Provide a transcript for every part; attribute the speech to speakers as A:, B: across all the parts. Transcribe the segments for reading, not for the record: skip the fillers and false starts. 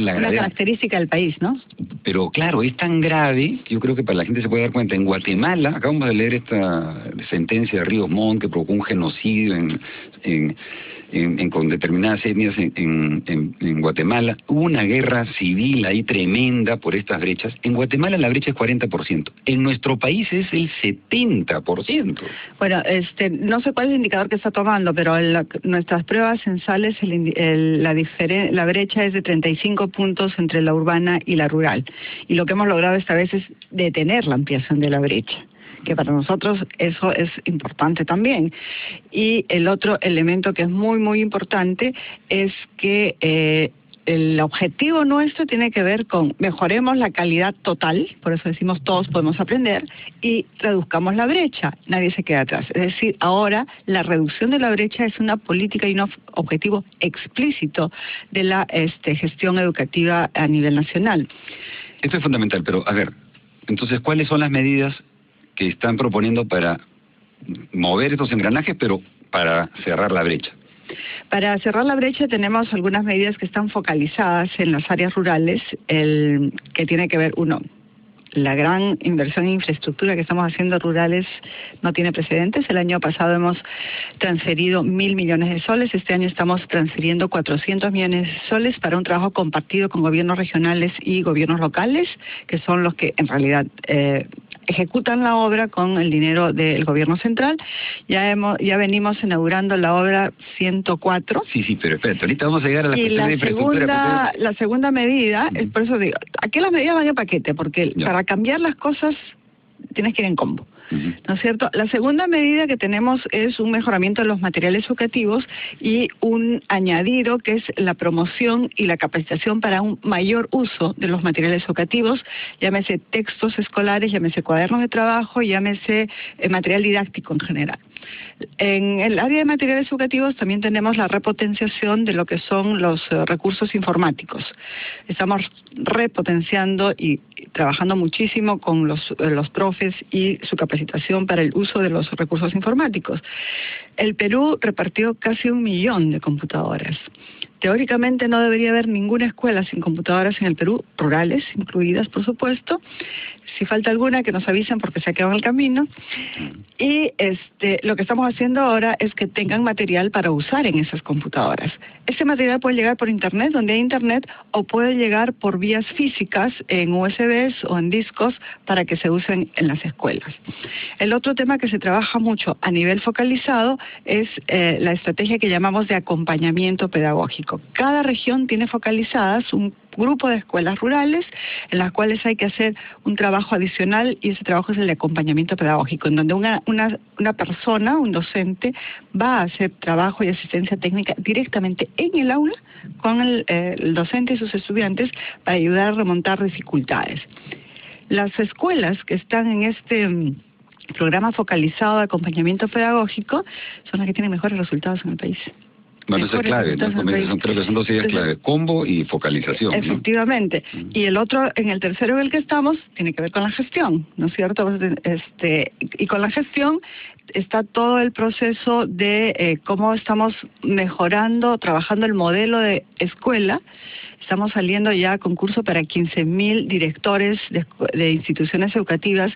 A: una característica del país, ¿no?
B: Pero claro, es tan grave, yo creo que para la gente se puede dar cuenta. En Guatemala, acabamos de leer esta sentencia de Ríos Montt que provocó un genocidio con determinadas etnias en Guatemala. Hubo una guerra civil ahí tremenda por estas brechas. En Guatemala la brecha es 40%. En nuestro país es el 70%.
A: Bueno, no sé cuál es el indicador que está tomando, pero nuestras pruebas censales, la brecha es de 35 puntos entre la urbana y la rural. Y lo que hemos logrado esta vez es detener la ampliación de la brecha, que para nosotros eso es importante también. Y el otro elemento que es muy, muy importante es que el objetivo nuestro tiene que ver con mejoremos la calidad total, por eso decimos todos podemos aprender, y reduzcamos la brecha, nadie se queda atrás. Es decir, ahora la reducción de la brecha es una política y un objetivo explícito de la gestión educativa a nivel nacional.
B: Esto es fundamental, pero a ver, entonces, ¿cuáles son las medidas que están proponiendo para mover estos engranajes, pero para cerrar la brecha?
A: Para cerrar la brecha tenemos algunas medidas que están focalizadas en las áreas rurales, que tiene que ver, uno, la gran inversión en infraestructura que estamos haciendo rurales no tiene precedentes. El año pasado hemos transferido 1.000 millones de soles, este año estamos transfiriendo 400 millones de soles para un trabajo compartido con gobiernos regionales y gobiernos locales, que son los que en realidad ejecutan la obra con el dinero del gobierno central. Ya venimos inaugurando la obra 104.
B: Sí, pero espérate, ahorita vamos a llegar a la cuestión de infraestructura.
A: La segunda medida, es por eso digo, aquí las medidas van en paquete, porque para cambiar las cosas tienes que ir en combo. ¿No es cierto? La segunda medida que tenemos es un mejoramiento de los materiales educativos y un añadido que es la promoción y la capacitación para un mayor uso de los materiales educativos, llámese textos escolares, llámese cuadernos de trabajo, llámese material didáctico en general. En el área de materiales educativos también tenemos la repotenciación de lo que son los recursos informáticos. Estamos repotenciando y trabajando muchísimo con los profes y su capacitación para el uso de los recursos informáticos. El Perú repartió casi 1 millón de computadoras. Teóricamente no debería haber ninguna escuela sin computadoras en el Perú, rurales incluidas, por supuesto. Si falta alguna, que nos avisen porque se ha quedado en el camino. Y lo que estamos haciendo ahora es que tengan material para usar en esas computadoras. Ese material puede llegar por Internet, donde hay Internet, o puede llegar por vías físicas, en USBs o en discos, para que se usen en las escuelas. El otro tema que se trabaja mucho a nivel focalizado es la estrategia que llamamos de acompañamiento pedagógico. Cada región tiene focalizadas un grupo de escuelas rurales en las cuales hay que hacer un trabajo adicional, y ese trabajo es el de acompañamiento pedagógico, en donde una persona, un docente, va a hacer trabajo y asistencia técnica directamente en el aula con el docente y sus estudiantes para ayudar a remontar dificultades. Las escuelas que están en este programa focalizado de acompañamiento pedagógico son las que tienen mejores resultados en el país.
B: Bueno, eso es clave, ¿no? Creo que son dos ideas clave, combo y focalización.
A: Efectivamente. ¿No? Y el otro, en el tercero en el que estamos, tiene que ver con la gestión, ¿no es cierto? Y con la gestión está todo el proceso de cómo estamos mejorando, trabajando el modelo de escuela. Estamos saliendo ya a concurso para 15.000 directores de instituciones educativas,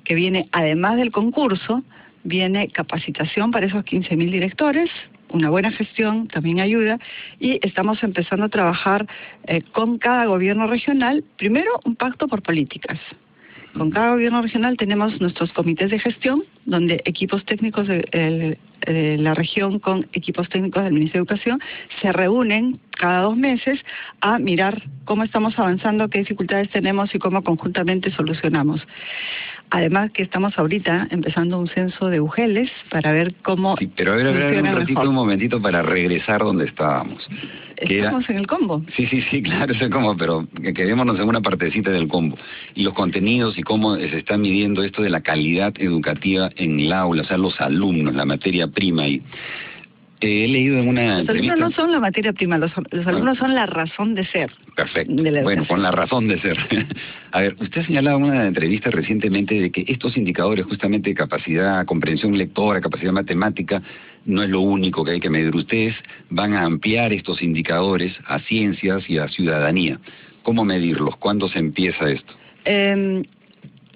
A: que viene, además del concurso, viene capacitación para esos 15.000 directores. Una buena gestión también ayuda, y estamos empezando a trabajar con cada gobierno regional, primero un pacto por políticas. Con cada gobierno regional tenemos nuestros comités de gestión, donde equipos técnicos de la región con equipos técnicos del Ministerio de Educación se reúnen cada 2 meses a mirar cómo estamos avanzando, qué dificultades tenemos y cómo conjuntamente solucionamos. Además que estamos ahorita empezando un censo de UGELes para ver cómo...
B: Sí, pero a ver, un momentito para regresar donde estábamos.
A: Estamos en el combo.
B: Sí, claro, es el combo, pero quedémonos en una partecita del combo. Y los contenidos y cómo se está midiendo esto de la calidad educativa en el aula, o sea, los alumnos, la materia prima. Y he leído en una entrevista...
A: Los alumnos no son la materia prima, los alumnos son la razón de ser.
B: Perfecto. Bueno, con la razón de ser. A ver, usted ha señalado en una entrevista recientemente de que estos indicadores justamente de capacidad, comprensión lectora, capacidad matemática, no es lo único que hay que medir. Ustedes van a ampliar estos indicadores a ciencias y a ciudadanía. ¿Cómo medirlos? ¿Cuándo se empieza esto?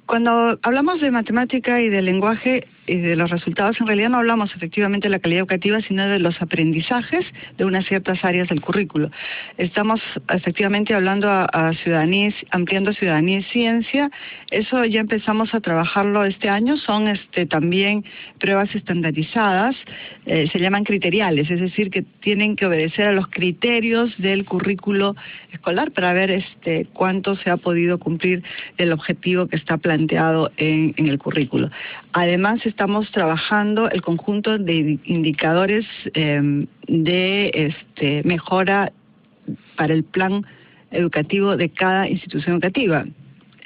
A: Cuando hablamos de matemática y de lenguaje y de los resultados, en realidad no hablamos efectivamente de la calidad educativa, sino de los aprendizajes de unas ciertas áreas del currículo. Estamos efectivamente hablando a ciudadanía, ampliando ciudadanía y ciencia. Eso ya empezamos a trabajarlo este año. Son también pruebas estandarizadas, se llaman criteriales, es decir, que tienen que obedecer a los criterios del currículo escolar para ver cuánto se ha podido cumplir el objetivo que está planteado en el currículo. Además, estamos trabajando el conjunto de indicadores de mejora para el plan educativo de cada institución educativa.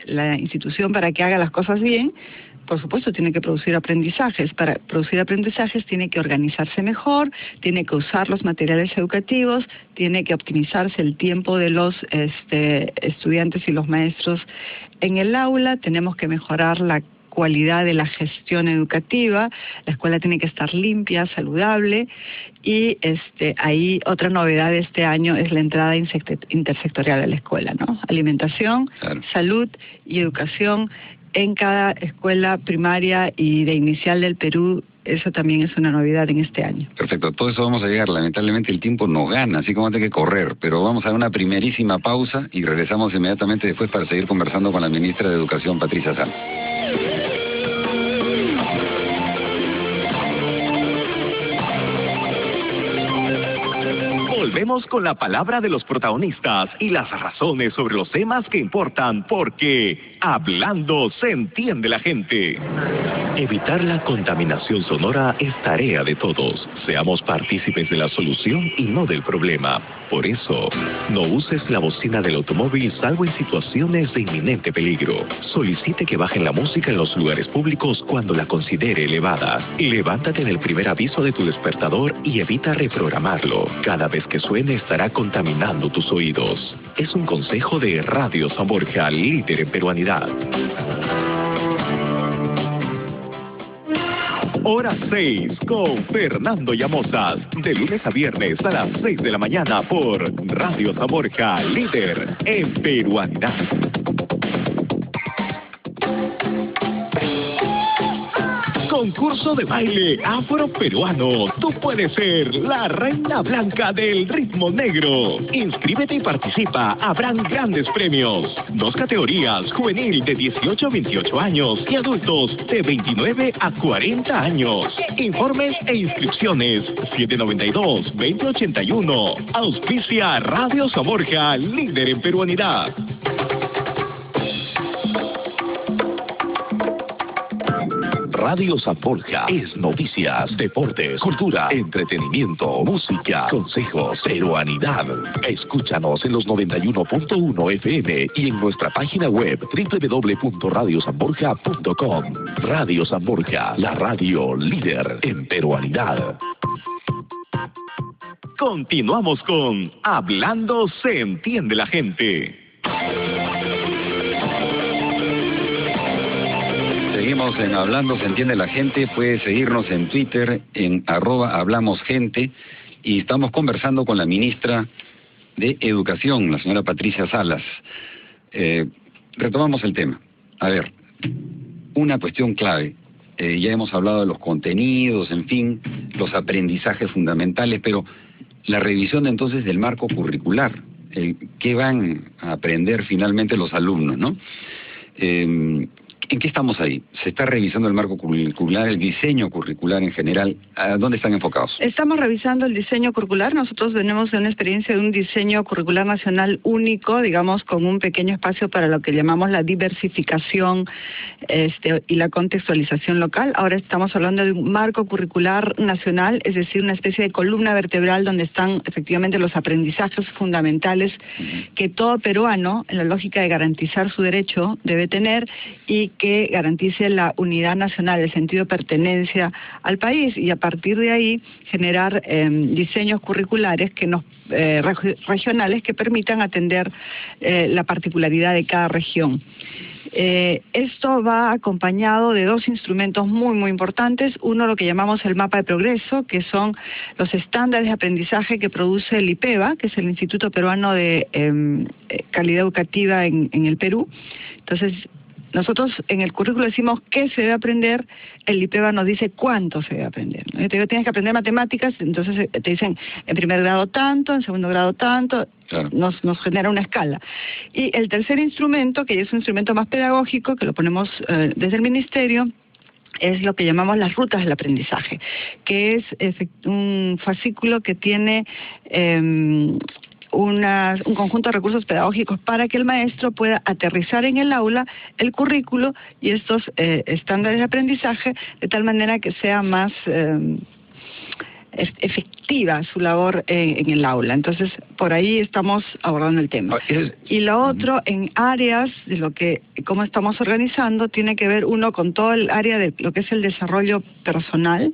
A: La institución, para que haga las cosas bien, por supuesto, tiene que producir aprendizajes. Para producir aprendizajes tiene que organizarse mejor, tiene que usar los materiales educativos, tiene que optimizarse el tiempo de los estudiantes y los maestros en el aula, tenemos que mejorar la cualidad de la gestión educativa, la escuela tiene que estar limpia, saludable, y ahí otra novedad de este año es la entrada intersectorial a la escuela, ¿no? Alimentación, claro, salud y educación en cada escuela primaria y de inicial del Perú. Eso también es una novedad en este año.
B: Perfecto, todo eso vamos a llegar. Lamentablemente el tiempo nos gana, así como hay que correr, pero vamos a dar una primerísima pausa y regresamos inmediatamente después para seguir conversando con la ministra de Educación, Patricia Salas.
C: Volvemos con la palabra de los protagonistas y las razones sobre los temas que importan, porque hablando se entiende la gente. Evitar la contaminación sonora es tarea de todos. Seamos partícipes de la solución y no del problema. Por eso, no uses la bocina del automóvil salvo en situaciones de inminente peligro. Solicite que bajen la música en los lugares públicos cuando la considere elevada. Levántate en el primer aviso de tu despertador y evita reprogramarlo. Cada vez que suene estará contaminando tus oídos. Es un consejo de Radio San Borja, líder en peruanidad. Hora 6 con Fernando Llamosas, de lunes a viernes a las 6 de la mañana por Radio San Borja, líder en peruanidad. Concurso de baile afroperuano. Tú puedes ser la reina blanca del ritmo negro. Inscríbete y participa. Habrán grandes premios. 2 categorías: juvenil de 18 a 28 años y adultos de 29 a 40 años. Informes e inscripciones 792-2081. Auspicia Radio San Borja, líder en peruanidad. Radio San Borja es noticias, deportes, cultura, entretenimiento, música, consejos, peruanidad. Escúchanos en los 91.1 FM y en nuestra página web www.radiosanborja.com. Radio San Borja, la radio líder en peruanidad. Continuamos con Hablando se entiende la gente.
B: Seguimos en Hablando se entiende la gente. Puede seguirnos en Twitter en @hablamosgente, y estamos conversando con la ministra de Educación, la señora Patricia Salas. Retomamos el tema. A ver, una cuestión clave. Ya hemos hablado de los contenidos, en fin, los aprendizajes fundamentales, pero la revisión entonces del marco curricular, ¿qué van a aprender finalmente los alumnos, no? ¿En qué estamos ahí? ¿Se está revisando el marco curricular, el diseño curricular en general? ¿A dónde están enfocados?
A: Estamos revisando el diseño curricular. Nosotros venimos de una experiencia de un diseño curricular nacional único, digamos, con un pequeño espacio para lo que llamamos la diversificación y la contextualización local. Ahora estamos hablando de un marco curricular nacional, es decir, una especie de columna vertebral donde están efectivamente los aprendizajes fundamentales que todo peruano, en la lógica de garantizar su derecho, debe tener, y que garantice la unidad nacional, el sentido de pertenencia al país, y a partir de ahí generar diseños curriculares que regionales que permitan atender la particularidad de cada región. Esto va acompañado de dos instrumentos muy importantes. Uno, lo que llamamos el mapa de progreso, que son los estándares de aprendizaje que produce el IPEVA, que es el Instituto Peruano de Calidad Educativa en el Perú. Entonces, nosotros en el currículo decimos qué se debe aprender, el IPEVA nos dice cuánto se debe aprender. Tienes que aprender matemáticas, entonces te dicen en primer grado tanto, en segundo grado tanto, claro. Nos genera una escala. Y el tercer instrumento, que es un instrumento más pedagógico, que lo ponemos desde el Ministerio, es lo que llamamos las rutas del aprendizaje, que es un fascículo que tiene un conjunto de recursos pedagógicos para que el maestro pueda aterrizar en el aula el currículo y estos estándares de aprendizaje de tal manera que sea más efectiva su labor en el aula. Entonces, por ahí estamos abordando el tema. Y lo otro, en áreas de lo que, cómo estamos organizando, tiene que ver uno con todo el área de lo que es el desarrollo personal,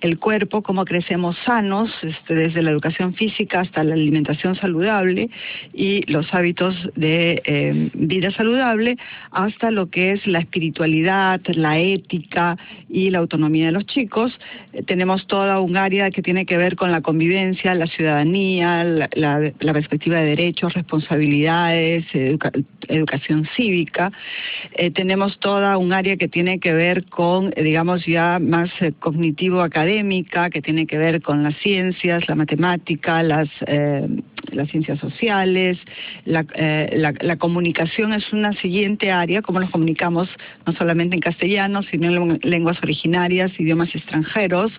A: el cuerpo, cómo crecemos sanos, desde la educación física hasta la alimentación saludable y los hábitos de vida saludable, hasta lo que es la espiritualidad, la ética y la autonomía de los chicos. Tenemos toda un área que tiene que ver con la convivencia, la ciudadanía, la perspectiva de derechos, responsabilidades, educación cívica. Tenemos toda un área que tiene que ver con, digamos, ya más cognitivo-académica, que tiene que ver con las ciencias, la matemática, las ciencias sociales, la comunicación es una siguiente área, cómo nos comunicamos no solamente en castellano, sino en lenguas originarias, idiomas extranjeros,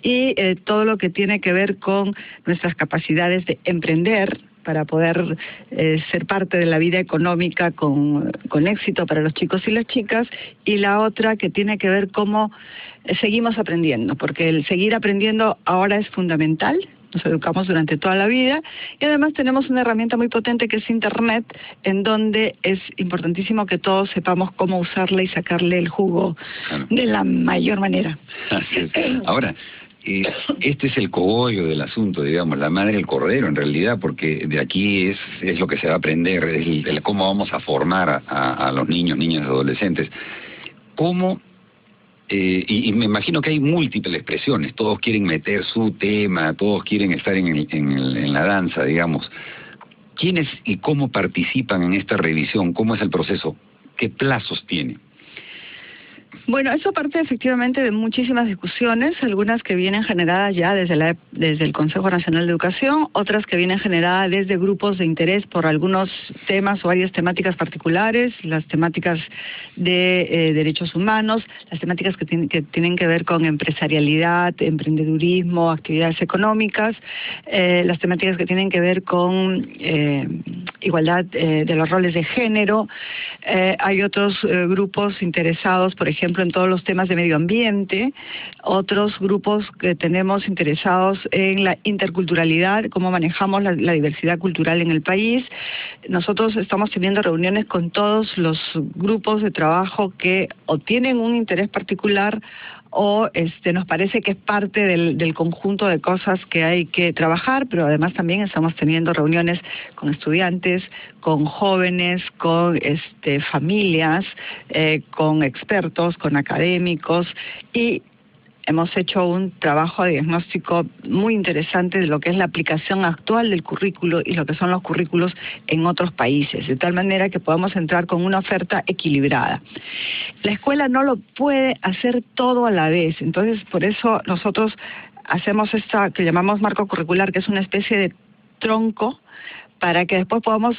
A: y todo lo que tiene que ver con nuestras capacidades de emprender, para poder ser parte de la vida económica con éxito para los chicos y las chicas, y la otra que tiene que ver cómo seguimos aprendiendo, porque el seguir aprendiendo ahora es fundamental. Nos educamos durante toda la vida y además tenemos una herramienta muy potente que es Internet, en donde es importantísimo que todos sepamos cómo usarla y sacarle el jugo de la mayor manera.
B: Así es. Ahora, este es el cogollo del asunto, digamos, la madre del cordero en realidad, porque de aquí es lo que se va a aprender, es cómo vamos a formar a los niños, niñas y adolescentes. ¿Cómo? Y me imagino que hay múltiples expresiones, todos quieren meter su tema, todos quieren estar en la danza, digamos. ¿Quiénes y cómo participan en esta revisión? ¿Cómo es el proceso? ¿Qué plazos tiene?
A: Bueno, eso parte efectivamente de muchísimas discusiones, algunas que vienen generadas ya desde el Consejo Nacional de Educación, otras que vienen generadas desde grupos de interés por algunos temas o varias temáticas particulares, las temáticas de derechos humanos, las temáticas que tienen que ver con empresarialidad, emprendedurismo, actividades económicas, las temáticas que tienen que ver con igualdad de los roles de género. Hay otros grupos interesados, por ejemplo, en todos los temas de medio ambiente, otros grupos que tenemos interesados en la interculturalidad, cómo manejamos la diversidad cultural en el país. Nosotros estamos teniendo reuniones con todos los grupos de trabajo que o tienen un interés particular o nos parece que es parte del conjunto de cosas que hay que trabajar, pero además también estamos teniendo reuniones con estudiantes, con jóvenes, con familias, con expertos, con académicos, y hemos hecho un trabajo de diagnóstico muy interesante de lo que es la aplicación actual del currículo y lo que son los currículos en otros países, de tal manera que podamos entrar con una oferta equilibrada. La escuela no lo puede hacer todo a la vez, entonces por eso nosotros hacemos esta que llamamos marco curricular, que es una especie de tronco para que después podamos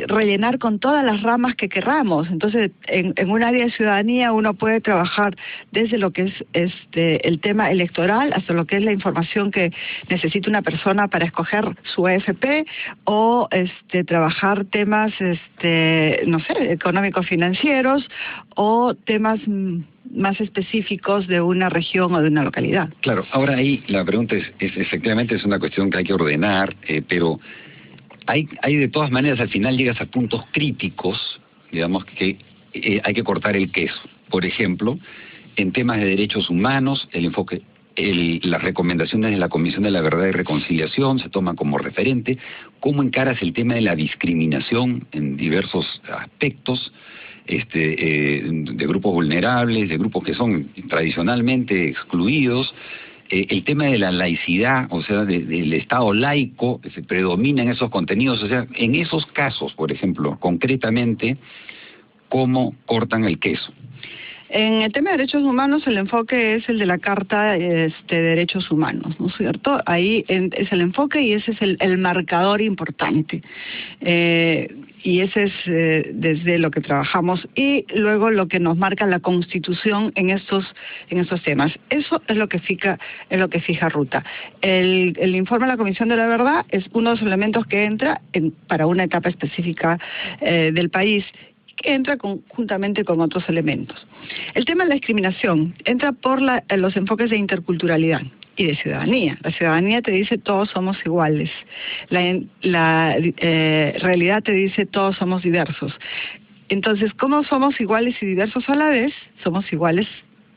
A: rellenar con todas las ramas que querramos. Entonces, en un área de ciudadanía uno puede trabajar desde lo que es el tema electoral hasta lo que es la información que necesita una persona para escoger su AFP, o trabajar temas no sé, económicos financieros, o temas más específicos de una región o de una localidad.
B: Claro, ahora ahí la pregunta es efectivamente es una cuestión que hay que ordenar, pero hay de todas maneras, al final llegas a puntos críticos, digamos, que hay que cortar el queso. Por ejemplo, en temas de derechos humanos, el enfoque, las recomendaciones de la Comisión de la Verdad y Reconciliación se toman como referente. ¿Cómo encaras el tema de la discriminación en diversos aspectos? De grupos vulnerables, de grupos que son tradicionalmente excluidos, el tema de la laicidad, o sea, del Estado laico, se predomina en esos contenidos, o sea, en esos casos, por ejemplo, concretamente, ¿cómo cortan el queso?
A: En el tema de derechos humanos, el enfoque es el de la Carta de Derechos Humanos, ¿no es cierto? Ahí es el enfoque y ese es el marcador importante. Y ese es desde lo que trabajamos y luego lo que nos marca la Constitución en estos temas. Eso es lo que fija ruta. El informe de la Comisión de la Verdad es uno de los elementos que entra para una etapa específica del país, que entra conjuntamente con otros elementos. El tema de la discriminación entra por los enfoques de interculturalidad y de ciudadanía. La ciudadanía te dice todos somos iguales. La realidad te dice todos somos diversos. Entonces, ¿cómo somos iguales y diversos a la vez? Somos iguales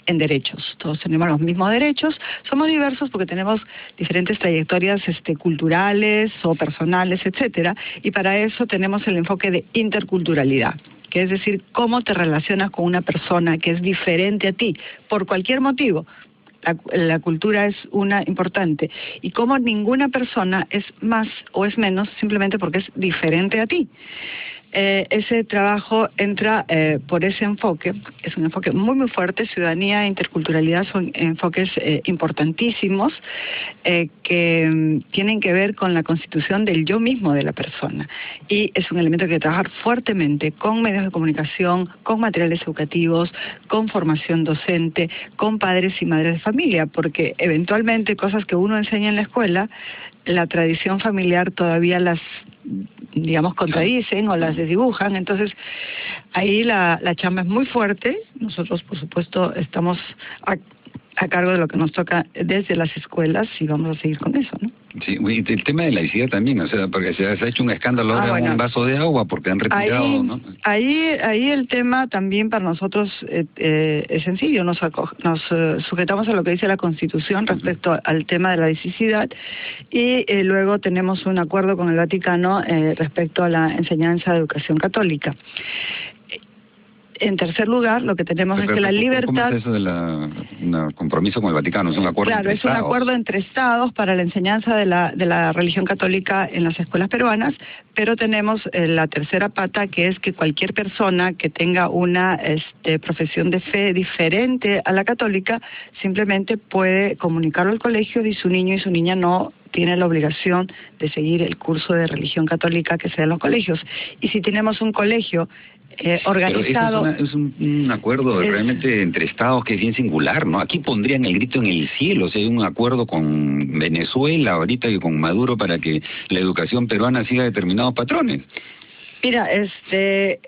A: en derechos. Todos tenemos los mismos derechos. Somos diversos porque tenemos diferentes trayectorias culturales o personales, etcétera. Y para eso tenemos el enfoque de interculturalidad, que es decir, cómo te relacionas con una persona que es diferente a ti, por cualquier motivo. La cultura es una importante, y cómo ninguna persona es más o es menos simplemente porque es diferente a ti. Ese trabajo entra por ese enfoque, es un enfoque muy muy fuerte. Ciudadanía e interculturalidad son enfoques importantísimos que tienen que ver con la constitución del yo mismo de la persona, y es un elemento que hay que trabajar fuertemente con medios de comunicación, con materiales educativos, con formación docente, con padres y madres de familia, porque eventualmente cosas que uno enseña en la escuela, la tradición familiar todavía las, digamos, contradicen o las desdibujan. Entonces ahí la chamba es muy fuerte. Nosotros, por supuesto, estamos a cargo de lo que nos toca desde las escuelas y vamos a seguir con eso, ¿no?
B: Sí, y el tema de la laicidad también, o sea, porque se ha hecho un escándalo ahora en un vaso de agua porque han retirado, ¿no?
A: Ahí el tema también para nosotros es sencillo. Nos sujetamos a lo que dice la Constitución respecto al tema de la laicidad, y luego tenemos un acuerdo con el Vaticano respecto a la enseñanza de educación católica. En tercer lugar, lo que tenemos es que la libertad...
B: ¿Cómo es eso de compromiso con el Vaticano? ¿Es un acuerdo entre estados?
A: Claro, es un acuerdo entre estados para la enseñanza de la religión católica en las escuelas peruanas, pero tenemos la tercera pata, que es que cualquier persona que tenga una profesión de fe diferente a la católica simplemente puede comunicarlo al colegio, y su niño y su niña no tiene la obligación de seguir el curso de religión católica que se da en los colegios. Y si tenemos un colegio organizado...
B: Pero es un acuerdo realmente entre estados que es bien singular, ¿no? Aquí pondrían el grito en el cielo. O sea, hay un acuerdo con Venezuela ahorita y con Maduro para que la educación peruana siga determinados patrones.
A: Mira,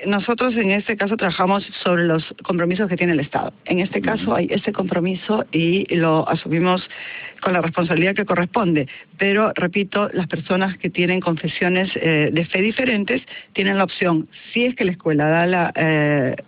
A: nosotros en este caso trabajamos sobre los compromisos que tiene el Estado. En este caso hay este compromiso y lo asumimos con la responsabilidad que corresponde. Pero, repito, las personas que tienen confesiones de fe diferentes tienen la opción, si es que la escuela da la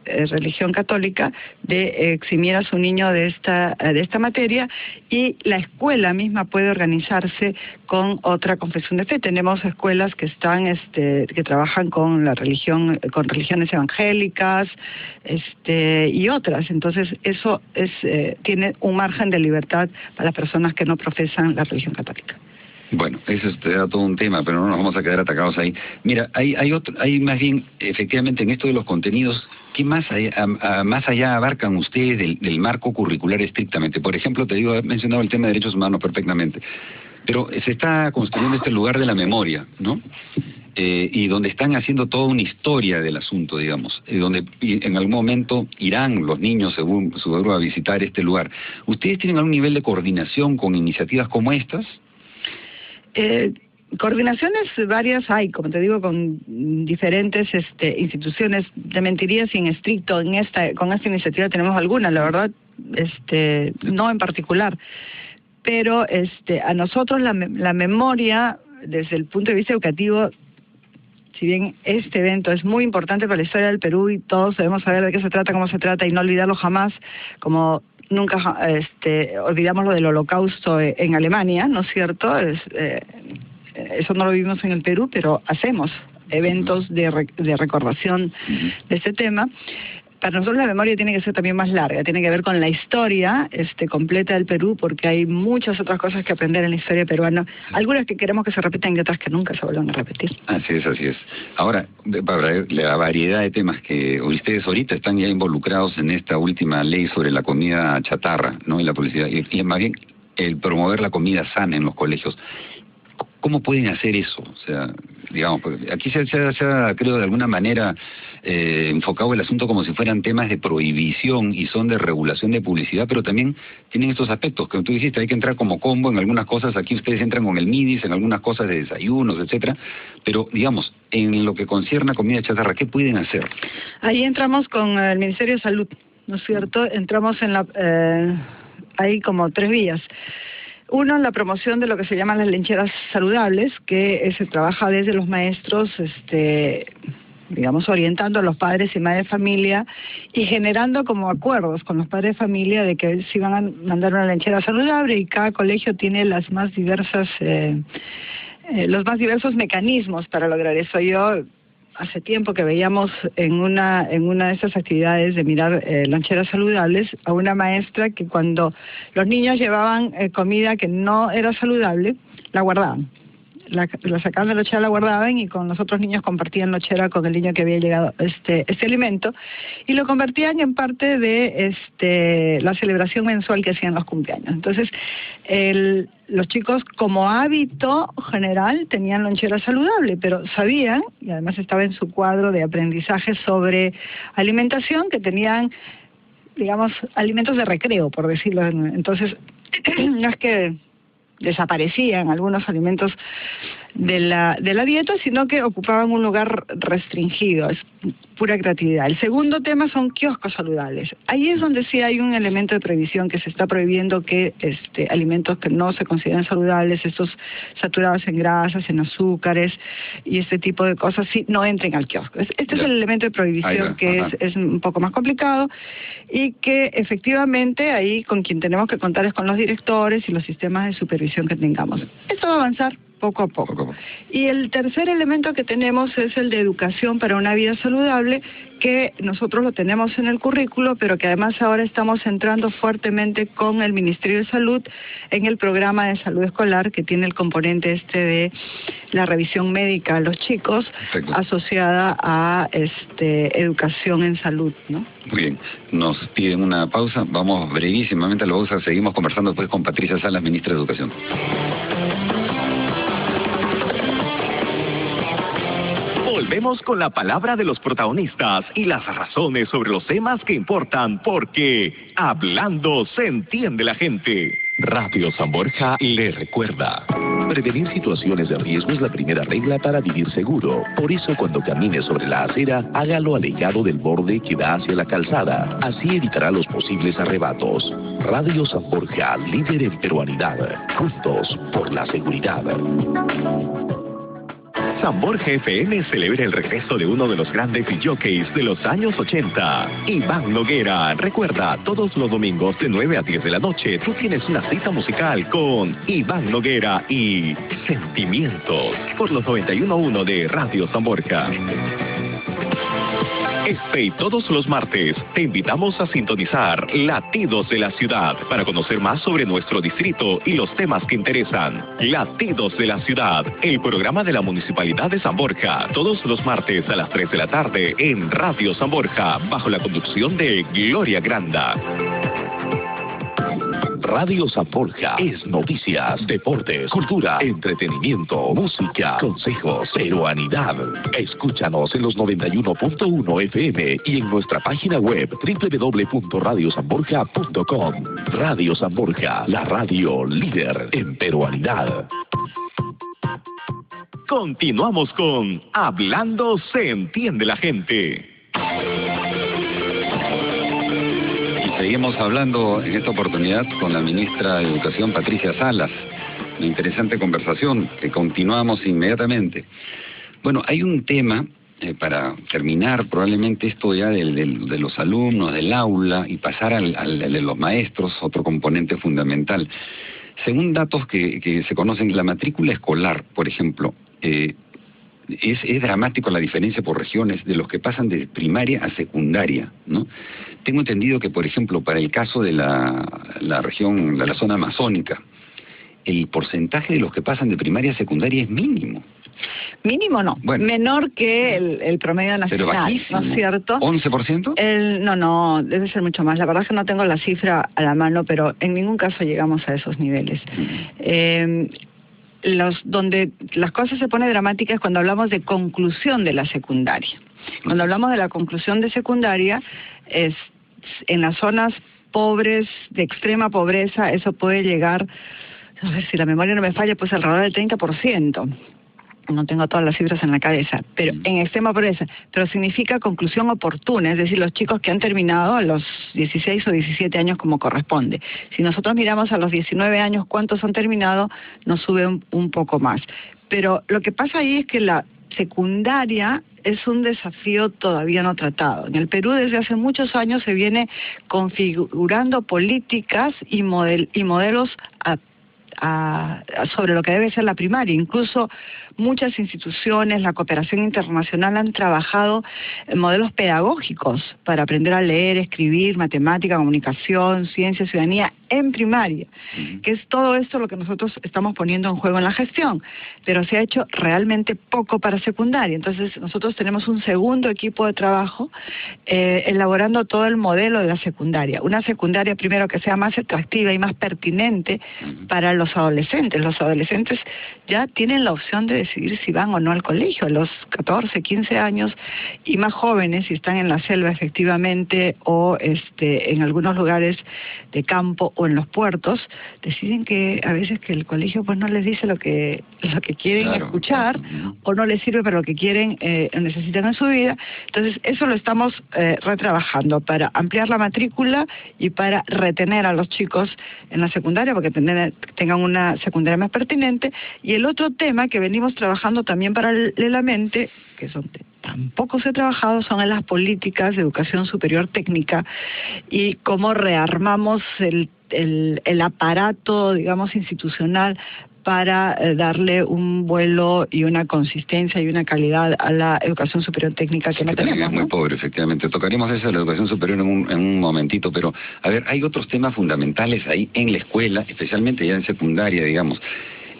A: religión católica, de eximir a su niño de esta materia, y la escuela misma puede organizarse con otra confesión de fe. Tenemos escuelas que están que trabajan con la religión, con religiones evangélicas y otras. Entonces eso tiene un margen de libertad para las personas que no profesan la religión católica.
B: Bueno, eso da todo un tema, pero no nos vamos a quedar atacados ahí. Mira, hay más bien, efectivamente, en esto de los contenidos, ¿qué más allá abarcan ustedes del marco curricular estrictamente? Por ejemplo, te digo, he mencionado el tema de derechos humanos perfectamente, pero se está construyendo este lugar de la memoria, ¿no? Y donde están haciendo toda una historia del asunto, digamos, donde en algún momento irán los niños seguro a visitar este lugar. ¿Ustedes tienen algún nivel de coordinación con iniciativas como estas?
A: Coordinaciones varias hay, como te digo, con diferentes instituciones. Te mentiría si en estricto con esta iniciativa tenemos alguna, la verdad, no en particular. Pero a nosotros la memoria, desde el punto de vista educativo, si bien este evento es muy importante para la historia del Perú y todos debemos saber de qué se trata, cómo se trata y no olvidarlo jamás, como nunca olvidamos lo del Holocausto en Alemania, ¿no es cierto? Eso no lo vivimos en el Perú, pero hacemos eventos de recordación de este tema. Para nosotros la memoria tiene que ser también más larga, tiene que ver con la historia completa del Perú, porque hay muchas otras cosas que aprender en la historia peruana, algunas que queremos que se repitan y otras que nunca se vuelvan a repetir. Así es, así es.
B: Ahora, para la variedad de temas que ustedes ahorita están ya involucrados en esta última ley sobre la comida chatarra, ¿no? Y la publicidad, y más bien el promover la comida sana en los colegios. ¿Cómo pueden hacer eso? O sea, digamos, aquí se ha, creo, de alguna manera enfocado el asunto como si fueran temas de prohibición y son de regulación de publicidad, pero también tienen estos aspectos que tú dijiste, hay que entrar como combo en algunas cosas. Aquí ustedes entran con el MIDIS, en algunas cosas de desayunos, etcétera, pero digamos, en lo que concierne a comida chatarra, ¿qué pueden hacer?
A: Ahí entramos con el Ministerio de Salud, ¿no es cierto? Entramos en hay como 3 vías. Uno, la promoción de lo que se llaman las loncheras saludables, que se trabaja desde los maestros, digamos, orientando a los padres y madres de familia y generando como acuerdos con los padres de familia de que si van a mandar una lonchera saludable, y cada colegio tiene las más diversas, los más diversos mecanismos para lograr eso. Yo hace tiempo que veíamos en una de esas actividades de mirar loncheras saludables a una maestra que cuando los niños llevaban comida que no era saludable, la guardaban. La sacaban de la lonchera, la guardaban y con los otros niños compartían lonchera con el niño que había llegado este alimento y lo convertían en parte de la celebración mensual que hacían los cumpleaños. Entonces, los chicos como hábito general tenían lonchera saludable, pero sabían, y además estaba en su cuadro de aprendizaje sobre alimentación, que tenían, digamos, alimentos de recreo, por decirlo. Entonces, no es que desaparecían algunos alimentos de la dieta, sino que ocupaban un lugar restringido. Es pura creatividad. El segundo tema son kioscos saludables. Ahí es donde sí hay un elemento de prohibición, que se está prohibiendo que alimentos que no se consideran saludables, estos saturados en grasas, en azúcares y este tipo de cosas, sí no entren al kiosco. Este es el elemento de prohibición que es un poco más complicado y que efectivamente ahí con quien tenemos que contar es con los directores y los sistemas de supervisión que tengamos. Esto va a avanzar poco a poco. Y el tercer elemento que tenemos es el de educación para una vida saludable, que nosotros lo tenemos en el currículo, pero que además ahora estamos entrando fuertemente con el Ministerio de Salud en el programa de salud escolar, que tiene el componente de la revisión médica a los chicos, asociada a educación en salud, ¿no?
B: Muy bien, nos piden una pausa, vamos brevísimamente a la pausa, seguimos conversando después con Patricia Salas, ministra de Educación.
C: Volvemos con la palabra de los protagonistas y las razones sobre los temas que importan, porque hablando se entiende la gente. Radio San Borja le recuerda: prevenir situaciones de riesgo es la primera regla para vivir seguro. Por eso, cuando camine sobre la acera, hágalo alejado del borde que da hacia la calzada. Así evitará los posibles arrebatos. Radio San Borja, líder en peruanidad. Juntos por la seguridad. San Borja FM celebra el regreso de uno de los grandes jockeys de los años 80, Iván Noguera. Recuerda, todos los domingos de 9 a 10 de la noche, tú tienes una cita musical con Iván Noguera y Sentimientos por los 91.1 de Radio San Borja. Este y todos los martes te invitamos a sintonizar Latidos de la Ciudad para conocer más sobre nuestro distrito y los temas que interesan. Latidos de la Ciudad, el programa de la Municipalidad de San Borja, todos los martes a las 3 de la tarde en Radio San Borja, bajo la conducción de Gloria Granda. Radio San Borja es noticias, deportes, cultura, entretenimiento, música, consejos, peruanidad. Escúchanos en los 91.1 FM y en nuestra página web www.radiosanborja.com. Radio San Borja, la radio líder en peruanidad. Continuamos con Hablando se entiende la gente.
B: Seguimos hablando en esta oportunidad con la ministra de Educación, Patricia Salas. Una interesante conversación que continuamos inmediatamente. Bueno, hay un tema, para terminar probablemente esto ya de los alumnos, del aula, y pasar al de los maestros, otro componente fundamental. Según datos que se conocen, la matrícula escolar, por ejemplo, es dramático la diferencia por regiones de los que pasan de primaria a secundaria, ¿no? Tengo entendido que, por ejemplo, para el caso de la región, de la zona amazónica, el porcentaje de los que pasan de primaria a secundaria es mínimo.
A: Mínimo no, bueno, menor que el promedio nacional,
B: pero bajísimo,
A: ¿no es cierto?
B: ¿11%?
A: No, debe ser mucho más. La verdad es que no tengo la cifra a la mano, pero en ningún caso llegamos a esos niveles. Donde las cosas se ponen dramáticas es cuando hablamos de conclusión de la secundaria. Cuando hablamos de la conclusión de secundaria, es en las zonas pobres, de extrema pobreza, eso puede llegar, a ver si la memoria no me falla, pues alrededor del 30%. No tengo todas las cifras en la cabeza, pero en extrema pobreza, pero significa conclusión oportuna, es decir, los chicos que han terminado a los 16 o 17 años como corresponde. Si nosotros miramos a los 19 años cuántos han terminado, nos sube un poco más. Pero lo que pasa ahí es que la secundaria es un desafío todavía no tratado. En el Perú desde hace muchos años se viene configurando políticas y modelos sobre lo que debe ser la primaria. Incluso muchas instituciones, la cooperación internacional han trabajado en modelos pedagógicos para aprender a leer, escribir, matemática, comunicación, ciencia, ciudadanía en primaria, que es todo esto lo que nosotros estamos poniendo en juego en la gestión, pero se ha hecho realmente poco para secundaria. Entonces nosotros tenemos un segundo equipo de trabajo elaborando todo el modelo de la secundaria. Una secundaria primero que sea más atractiva y más pertinente para los adolescentes. Los adolescentes ya tienen la opción de decidir si van o no al colegio a los 14, 15 años, y más jóvenes si están en la selva efectivamente o en algunos lugares de campo o en los puertos, deciden que a veces que el colegio pues no les dice lo que quieren escuchar, o no les sirve para lo que quieren necesitan en su vida. Entonces eso lo estamos retrabajando para ampliar la matrícula y para retener a los chicos en la secundaria, porque tengan una secundaria más pertinente. Y el otro tema que venimos trabajando también paralelamente, que tampoco se ha trabajado, son en las políticas de educación superior técnica y cómo rearmamos el aparato, digamos, institucional para darle un vuelo y una consistencia y una calidad a la educación superior técnica que no tenemos,
B: es muy pobre, efectivamente. Tocaremos eso de la educación superior en un momentito, pero a ver, hay otros temas fundamentales ahí en la escuela, especialmente ya en secundaria, digamos.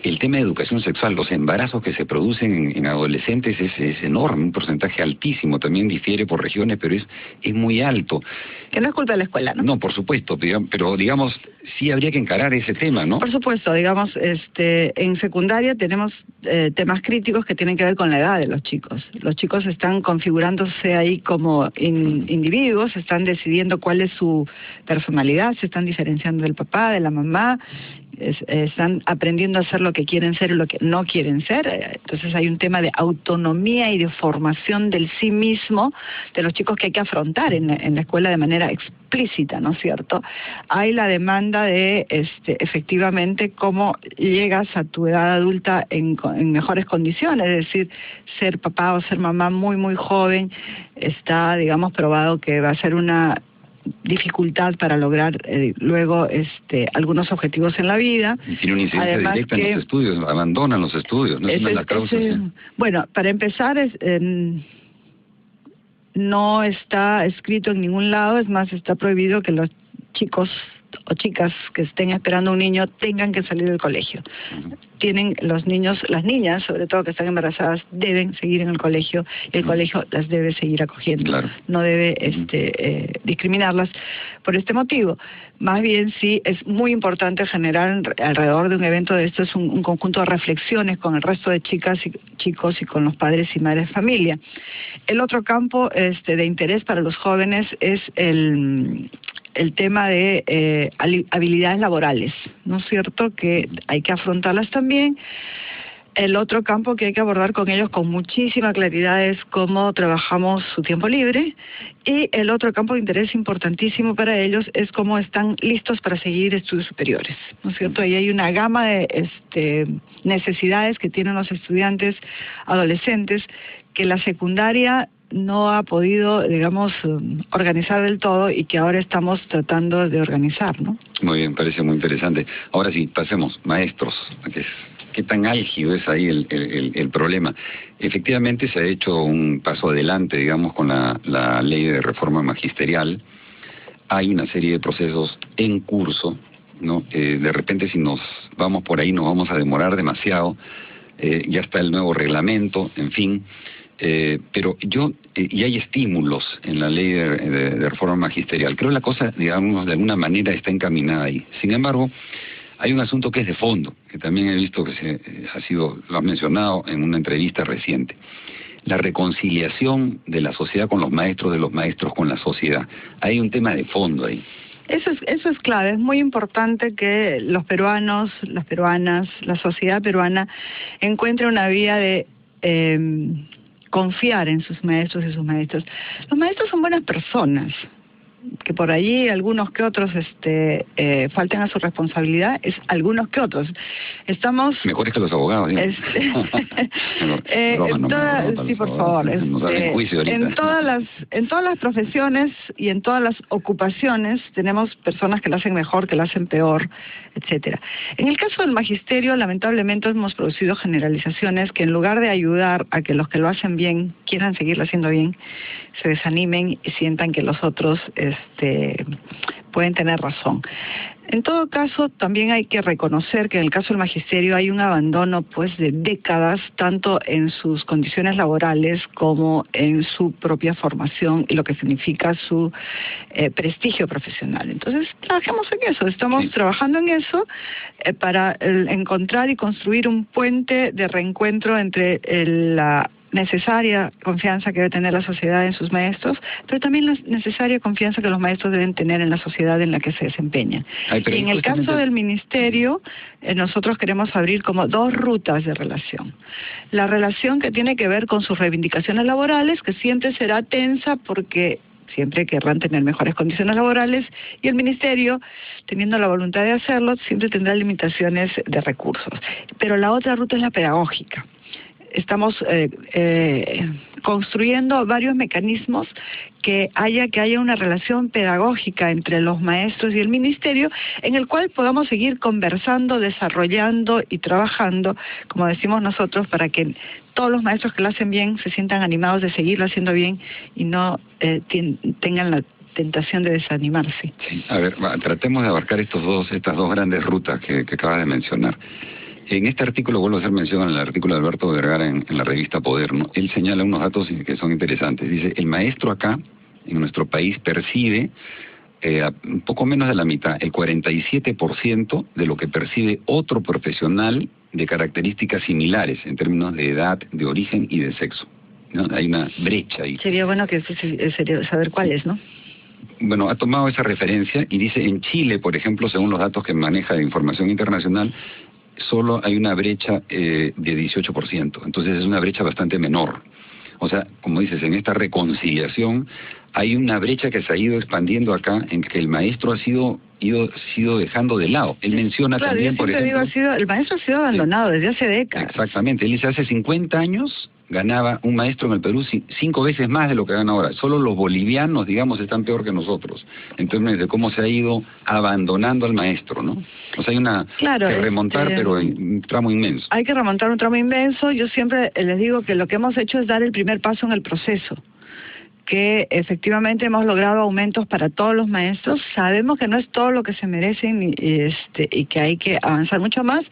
B: El tema de educación sexual, los embarazos que se producen en adolescentes es enorme, un porcentaje altísimo, también difiere por regiones, pero es muy alto.
A: Que no es culpa de la escuela, ¿no?
B: No, por supuesto, pero digamos, sí habría que encarar ese tema, ¿no?
A: Por supuesto, digamos, en secundaria tenemos temas críticos que tienen que ver con la edad de los chicos. Los chicos están configurándose ahí como individuos, están decidiendo cuál es su personalidad, se están diferenciando del papá, de la mamá, están aprendiendo a hacer lo que quieren ser y lo que no quieren ser. Entonces hay un tema de autonomía y de formación del sí mismo de los chicos que hay que afrontar en la escuela de manera explícita, ¿no es cierto? Hay la demanda de efectivamente cómo llegas a tu edad adulta en mejores condiciones, es decir, ser papá o ser mamá muy muy joven está, digamos, probado que va a ser una dificultad para lograr luego algunos objetivos en la vida.
B: Y tiene una incidencia directa en los estudios, abandonan los estudios, no es una de las causas.
A: Bueno, para empezar, no está escrito en ningún lado, es más, está prohibido que los chicos o chicas que estén esperando a un niño tengan que salir del colegio. Tienen los niños, las niñas, sobre todo que están embarazadas, deben seguir en el colegio y el colegio las debe seguir acogiendo.
B: Claro.
A: No debe discriminarlas por este motivo. Más bien sí es muy importante generar alrededor de un evento de esto es un conjunto de reflexiones con el resto de chicas y chicos y con los padres y madres de familia. El otro campo de interés para los jóvenes es el tema de habilidades laborales, ¿no es cierto? Que hay que afrontarlas también. El otro campo que hay que abordar con ellos con muchísima claridad es cómo trabajamos su tiempo libre, y el otro campo de interés importantísimo para ellos es cómo están listos para seguir estudios superiores, ¿no es cierto? Ahí hay una gama de necesidades que tienen los estudiantes adolescentes que la secundaria no ha podido, digamos, organizar del todo, y que ahora estamos tratando de organizar, ¿no?
B: Muy bien, parece muy interesante. Ahora sí, pasemos, maestros, ¿qué tan álgido es ahí el problema? Efectivamente se ha hecho un paso adelante, digamos, con la ley de reforma magisterial. Hay una serie de procesos en curso, ¿no? De repente si nos vamos por ahí nos vamos a demorar demasiado. Ya está el nuevo reglamento, en fin. Pero y hay estímulos en la ley de reforma magisterial. Creo que la cosa, digamos, de alguna manera está encaminada ahí. Sin embargo, hay un asunto que es de fondo, que también he visto que lo has mencionado en una entrevista reciente. La reconciliación de la sociedad con los maestros, de los maestros con la sociedad. Hay un tema de fondo ahí.
A: Eso es clave, es muy importante que los peruanos, las peruanas, la sociedad peruana encuentre una vía de confiar en sus maestros y sus maestras. Los maestros son buenas personas, que por allí algunos que otros falten a su responsabilidad, es algunos que otros. Estamos
B: mejores que los abogados, ¿sí?
A: Sí, por favor. En todas las profesiones y en todas las ocupaciones tenemos personas que lo hacen mejor, que lo hacen peor, etcétera. En el caso del magisterio, lamentablemente hemos producido generalizaciones que, en lugar de ayudar a que los que lo hacen bien quieran seguirlo haciendo bien, se desanimen y sientan que los otros pueden tener razón. En todo caso, también hay que reconocer que en el caso del magisterio hay un abandono, pues, de décadas, tanto en sus condiciones laborales como en su propia formación y lo que significa su prestigio profesional. Entonces, trabajemos en eso, estamos trabajando en eso para encontrar y construir un puente de reencuentro entre la necesaria confianza que debe tener la sociedad en sus maestros, pero también la necesaria confianza que los maestros deben tener en la sociedad en la que se desempeñan. Y en el caso del ministerio, nosotros queremos abrir como dos rutas de relación. La relación que tiene que ver con sus reivindicaciones laborales, que siempre será tensa porque siempre querrán tener mejores condiciones laborales, y el ministerio, teniendo la voluntad de hacerlo, siempre tendrá limitaciones de recursos. Pero la otra ruta es la pedagógica. Estamos construyendo varios mecanismos que haya una relación pedagógica entre los maestros y el ministerio, en el cual podamos seguir conversando, desarrollando y trabajando, como decimos nosotros, para que todos los maestros que lo hacen bien se sientan animados de seguirlo haciendo bien y no tengan la tentación de desanimarse.
B: Sí. A ver, tratemos de abarcar estas dos grandes rutas que acabas de mencionar. En este artículo, vuelvo a hacer mención al artículo de Alberto Vergara en la revista Poder, ¿no? Él señala unos datos que son interesantes. Dice, el maestro acá, en nuestro país, percibe un poco menos de la mitad, el 47% de lo que percibe otro profesional de características similares en términos de edad, de origen y de sexo, ¿no? Hay una brecha ahí.
A: Sería bueno saber cuál es, ¿no?
B: Bueno, ha tomado esa referencia y dice, en Chile, por ejemplo, según los datos que maneja de información internacional, solo hay una brecha de 18%, entonces es una brecha bastante menor. O sea, como dices, en esta reconciliación hay una brecha que se ha ido expandiendo acá, en que el maestro ha sido dejando de lado. Él menciona también, por ejemplo...
A: el maestro ha sido abandonado desde hace décadas.
B: Exactamente, él dice, hace 50 años ganaba un maestro en el Perú 5 veces más de lo que gana ahora. Solo los bolivianos, digamos, están peor que nosotros, en términos de cómo se ha ido abandonando al maestro, ¿no? O sea, hay que remontar, pero en un tramo inmenso.
A: Hay que remontar un tramo inmenso. Yo siempre les digo que lo que hemos hecho es dar el primer paso en el proceso, que efectivamente hemos logrado aumentos para todos los maestros. Sabemos que no es todo lo que se merecen y que hay que avanzar mucho más,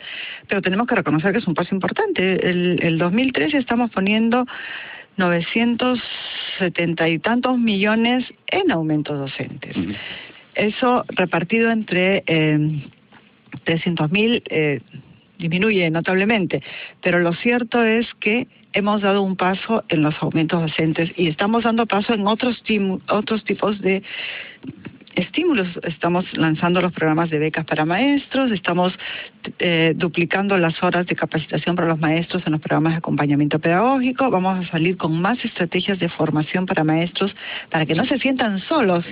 A: pero tenemos que reconocer que es un paso importante. El 2013 estamos poniendo 970 y tantos millones en aumentos docentes. Eso repartido entre 300.000 disminuye notablemente, pero lo cierto es que hemos dado un paso en los aumentos docentes y estamos dando paso en otros tipos de estímulos. Estamos lanzando los programas de becas para maestros, estamos duplicando las horas de capacitación para los maestros en los programas de acompañamiento pedagógico. Vamos a salir con más estrategias de formación para maestros para que no se sientan solos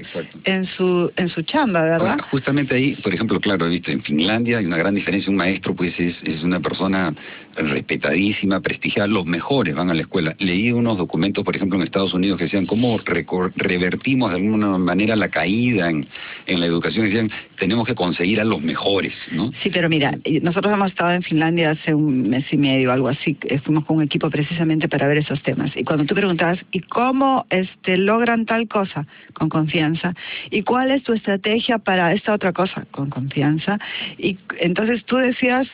A: en su chamba, ¿verdad?
B: Ahora, justamente ahí, por ejemplo, claro, viste, en Finlandia hay una gran diferencia. Un maestro pues es una persona respetadísima, prestigiada, los mejores van a la escuela. Leí unos documentos, por ejemplo, en Estados Unidos que decían cómo revertimos de alguna manera la caída en la educación. Decían, tenemos que conseguir a los mejores, ¿no?
A: Sí, pero mira, nosotros hemos estado en Finlandia hace un mes y medio, algo así, fuimos con un equipo precisamente para ver esos temas. Y cuando tú preguntabas, ¿y cómo logran tal cosa? Con confianza. ¿Y cuál es tu estrategia para esta otra cosa? Con confianza. Y entonces tú decías,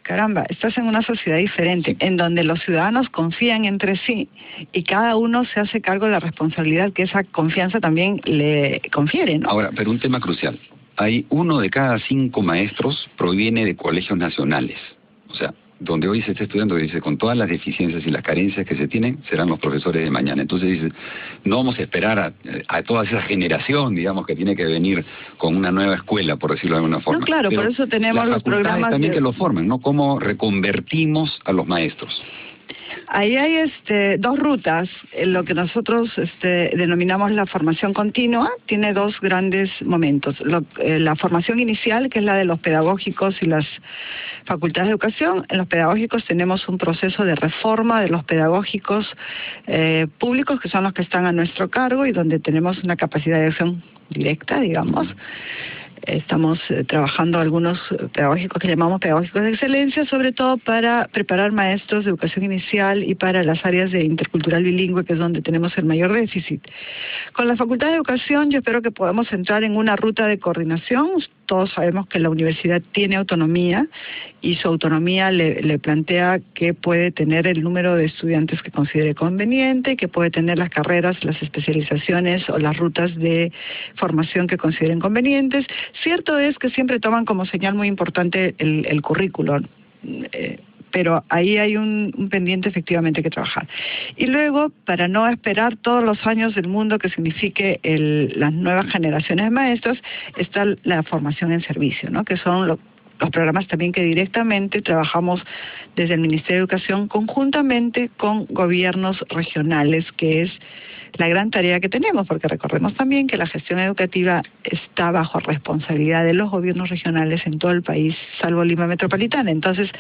A: caramba, estás en una sociedad diferente, en donde los ciudadanos confían entre sí y cada uno se hace cargo de la responsabilidad que esa confianza también le confiere, ¿no?
B: Ahora, pero un tema crucial. Hay 1 de cada 5 maestros proviene de colegios nacionales. O sea, donde hoy se está estudiando, dice, con todas las deficiencias y las carencias que se tienen, serán los profesores de mañana. Entonces dice, no vamos a esperar a toda esa generación, digamos, que tiene que venir con una nueva escuela, por decirlo de alguna forma.
A: No, claro,
B: pero
A: por eso tenemos los programas
B: también que lo forman, ¿no? ¿Cómo reconvertimos a los maestros?
A: Ahí hay 2 rutas. Lo que nosotros denominamos la formación continua tiene 2 grandes momentos. La formación inicial, que es la de los pedagógicos y las facultades de educación. En los pedagógicos tenemos un proceso de reforma de los pedagógicos públicos, que son los que están a nuestro cargo y donde tenemos una capacidad de acción directa, digamos. Estamos trabajando algunos pedagógicos que llamamos pedagógicos de excelencia, sobre todo para preparar maestros de educación inicial y para las áreas de intercultural bilingüe, que es donde tenemos el mayor déficit. Con la Facultad de Educación yo espero que podamos entrar en una ruta de coordinación. Todos sabemos que la universidad tiene autonomía y su autonomía le plantea que puede tener el número de estudiantes que considere conveniente, que puede tener las carreras, las especializaciones o las rutas de formación que consideren convenientes. Cierto es que siempre toman como señal muy importante el currículo, pero ahí hay un pendiente efectivamente que trabajar. Y luego, para no esperar todos los años del mundo que signifique las nuevas generaciones de maestros, está la formación en servicio, ¿no? Que son los programas también que directamente trabajamos desde el Ministerio de Educación conjuntamente con gobiernos regionales, que es la gran tarea que tenemos, porque recordemos también que la gestión educativa está bajo responsabilidad de los gobiernos regionales en todo el país, salvo Lima Metropolitana. Entonces,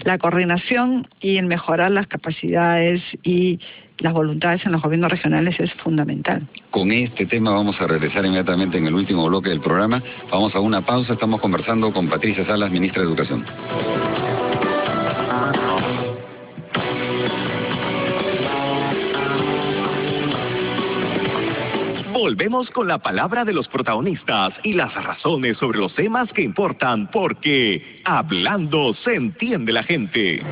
A: la coordinación y el mejorar las capacidades y las voluntades en los gobiernos regionales es fundamental.
B: Con este tema vamos a regresar inmediatamente en el último bloque del programa. Vamos a una pausa, estamos conversando con Patricia Salas, ministra de Educación.
C: Volvemos con la palabra de los protagonistas y las razones sobre los temas que importan, porque hablando se entiende la gente.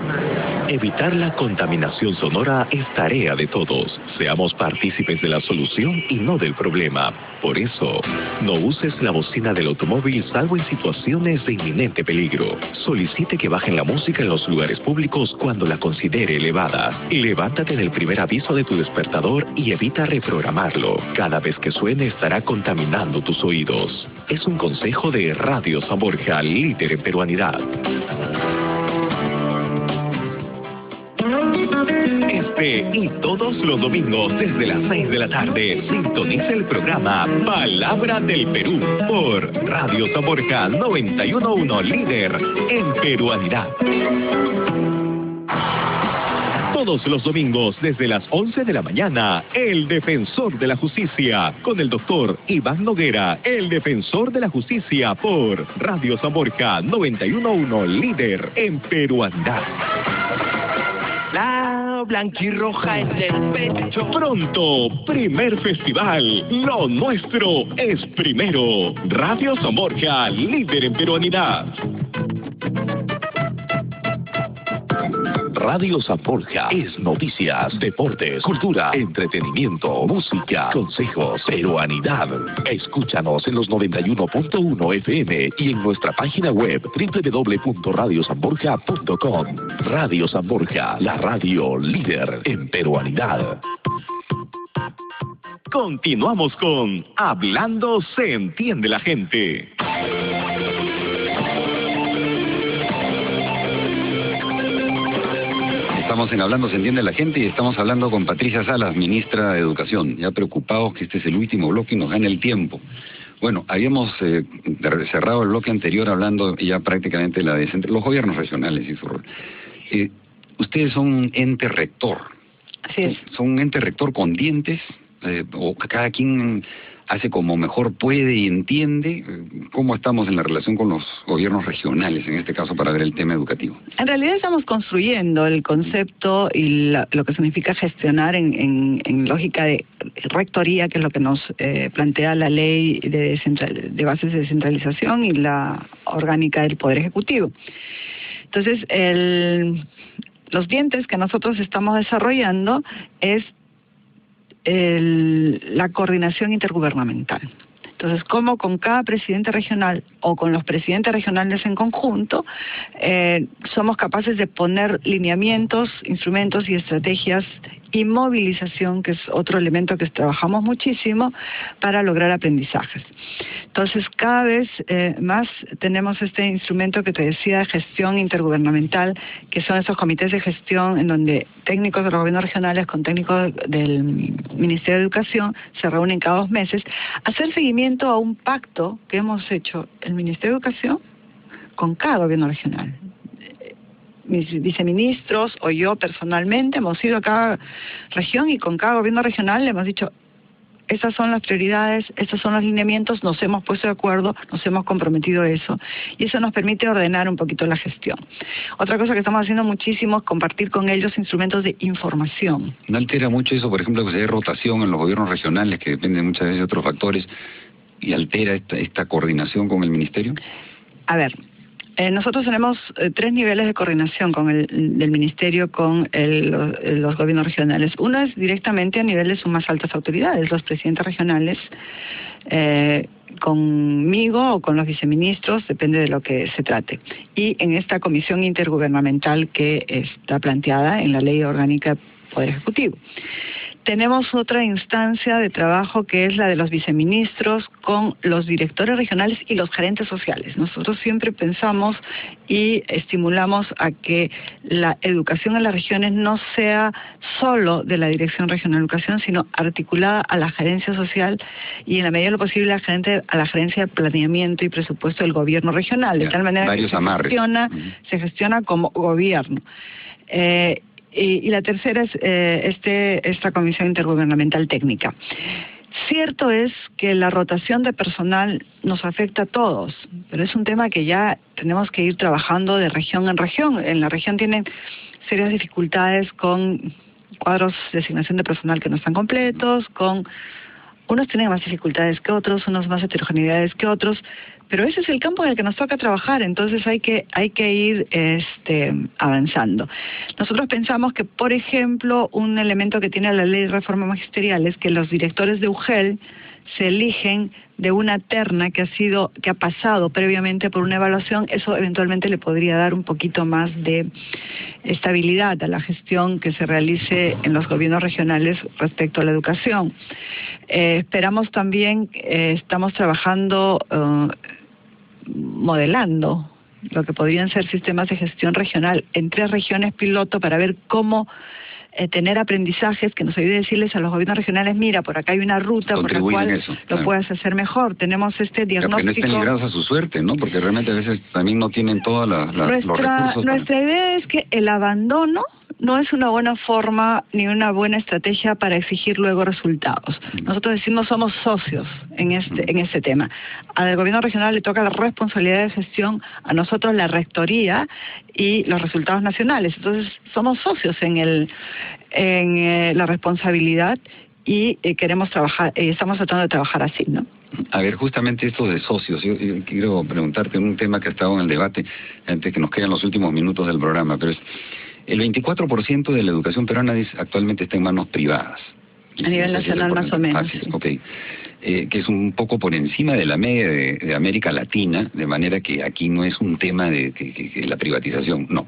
C: Evitar la contaminación sonora es tarea de todos. Seamos partícipes de la solución y no del problema. Por eso, no uses la bocina del automóvil salvo en situaciones de inminente peligro. Solicite que bajen la música en los lugares públicos cuando la considere elevada. Levántate en el primer aviso de tu despertador y evita reprogramarlo. Cada vez que suene estará contaminando tus oídos. Es un consejo de Radio San Borja, líder en peruanidad. Este y todos los domingos desde las 6 de la tarde sintoniza el programa Palabra del Perú por Radio San Borja 91.1, líder en peruanidad. Todos los domingos desde las 11 de la mañana, El Defensor de la Justicia, con el doctor Iván Noguera, el Defensor de la Justicia por Radio San Borja 91.1, líder en peruanidad.
D: La blanquirroja en el pecho.
C: Pronto, primer festival. Lo nuestro es primero. Radio San Borja, líder en peruanidad. Radio San Borja es noticias, deportes, cultura, entretenimiento, música, consejos, peruanidad. Escúchanos en los 91.1 FM y en nuestra página web www.radiosanborja.com. Radio San Borja, la radio líder en peruanidad. Continuamos con Hablando se entiende la gente.
B: Estamos en Hablando se entiende la gente y estamos hablando con Patricia Salas, ministra de Educación, ya preocupados que este es el último bloque y nos gane el tiempo. Bueno, habíamos cerrado el bloque anterior hablando ya prácticamente de los gobiernos regionales y su rol. Ustedes son un ente rector.
A: Así es.
B: Son un ente rector con dientes, o cada quien hace como mejor puede y entiende. ¿Cómo estamos en la relación con los gobiernos regionales, en este caso, para ver el tema educativo?
A: En realidad estamos construyendo el concepto y lo que significa gestionar en lógica de rectoría, que es lo que nos plantea la ley de bases de descentralización y la orgánica del Poder Ejecutivo. Entonces, los dientes que nosotros estamos desarrollando es la coordinación intergubernamental. Entonces, cómo con cada presidente regional o con los presidentes regionales en conjunto somos capaces de poner lineamientos, instrumentos y estrategias y movilización, que es otro elemento que trabajamos muchísimo para lograr aprendizajes. Entonces, cada vez más tenemos este instrumento que te decía de gestión intergubernamental, que son esos comités de gestión en donde técnicos de los gobiernos regionales con técnicos del Ministerio de Educación se reúnen cada 2 meses a hacer seguimiento a un pacto que hemos hecho el Ministerio de Educación con cada gobierno regional. Mis viceministros o yo personalmente hemos ido a cada región y con cada gobierno regional le hemos dicho: estas son las prioridades, estos son los lineamientos, nos hemos puesto de acuerdo, nos hemos comprometido a eso, y eso nos permite ordenar un poquito la gestión. Otra cosa que estamos haciendo muchísimo es compartir con ellos instrumentos de información.
B: ¿No altera mucho eso, por ejemplo, que se dé rotación en los gobiernos regionales, que dependen muchas veces de otros factores, y altera esta coordinación con el ministerio?
A: A ver, nosotros tenemos 3 niveles de coordinación del Ministerio con los gobiernos regionales. Uno es directamente a nivel de sus más altas autoridades, los presidentes regionales, conmigo o con los viceministros, depende de lo que se trate. Y en esta comisión intergubernamental que está planteada en la Ley Orgánica del Poder Ejecutivo. Tenemos otra instancia de trabajo que es la de los viceministros con los directores regionales y los gerentes sociales. Nosotros siempre pensamos y estimulamos a que la educación en las regiones no sea solo de la Dirección Regional de Educación, sino articulada a la gerencia social y en la medida de lo posible a la gerencia de planeamiento y presupuesto del gobierno regional, de tal manera que se gestiona como gobierno. Y la tercera es esta comisión intergubernamental técnica. Cierto es que la rotación de personal nos afecta a todos, pero es un tema que ya tenemos que ir trabajando de región en región. En la región tienen serias dificultades con cuadros de asignación de personal que no están completos, unos tienen más dificultades que otros, unos más heterogeneidades que otros, pero ese es el campo en el que nos toca trabajar, entonces hay que ir avanzando. Nosotros pensamos que, por ejemplo, un elemento que tiene la ley de reforma magisterial es que los directores de UGEL se eligen de una terna que ha pasado previamente por una evaluación. Eso eventualmente le podría dar un poquito más de estabilidad a la gestión que se realice en los gobiernos regionales respecto a la educación. Esperamos también, estamos trabajando, modelando lo que podrían ser sistemas de gestión regional en 3 regiones piloto para ver cómo tener aprendizajes que nos ayude a decirles a los gobiernos regionales: mira, por acá hay una ruta por la cual lo puedas hacer mejor. Tenemos este diagnóstico. Que no estén ligados
B: a su suerte, ¿no? Porque realmente a veces también no tienen todos los recursos.
A: Nuestra idea es que el abandono no es una buena forma ni una buena estrategia para exigir luego resultados. Nosotros decimos somos socios en este tema. Al gobierno regional le toca la responsabilidad de gestión, a nosotros la rectoría y los resultados nacionales. Entonces somos socios en la responsabilidad y queremos trabajar, estamos tratando de trabajar así, ¿no?
B: A ver, justamente esto de socios, yo quiero preguntarte un tema que ha estado en el debate antes que nos quedan los últimos minutos del programa, pero es: el 24% de la educación peruana actualmente está en manos privadas.
A: A nivel nacional más o menos.
B: Sí. Okay. Que es un poco por encima de la media de América Latina, de manera que aquí no es un tema de que la privatización, no.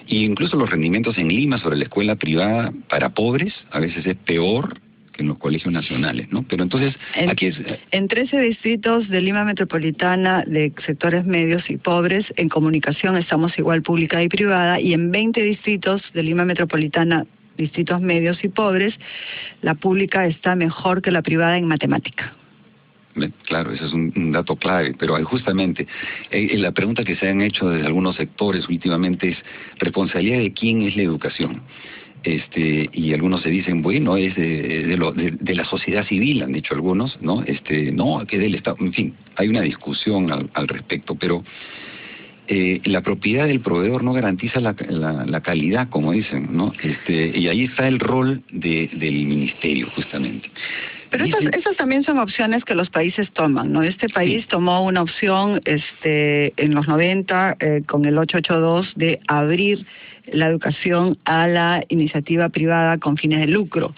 B: Y incluso los rendimientos en Lima sobre la escuela privada para pobres a veces es peor los colegios nacionales, ¿no? Pero entonces, aquí es...
A: En 13 distritos de Lima Metropolitana de sectores medios y pobres, en comunicación estamos igual pública y privada, y en 20 distritos de Lima Metropolitana, distritos medios y pobres, la pública está mejor que la privada en matemática.
B: Claro, ese es un dato clave, pero justamente la pregunta que se han hecho desde algunos sectores últimamente es ¿responsabilidad de quién es la educación? Y algunos se dicen, bueno, es de la sociedad civil, han dicho algunos, ¿no? No, que del Estado, en fin, hay una discusión al respecto, pero la propiedad del proveedor no garantiza la calidad, como dicen, ¿no? Y ahí está el rol del ministerio, justamente.
A: Pero esas también son opciones que los países toman, ¿no? Este país tomó una opción en los 90 con el 882 de abrir la educación a la iniciativa privada con fines de lucro.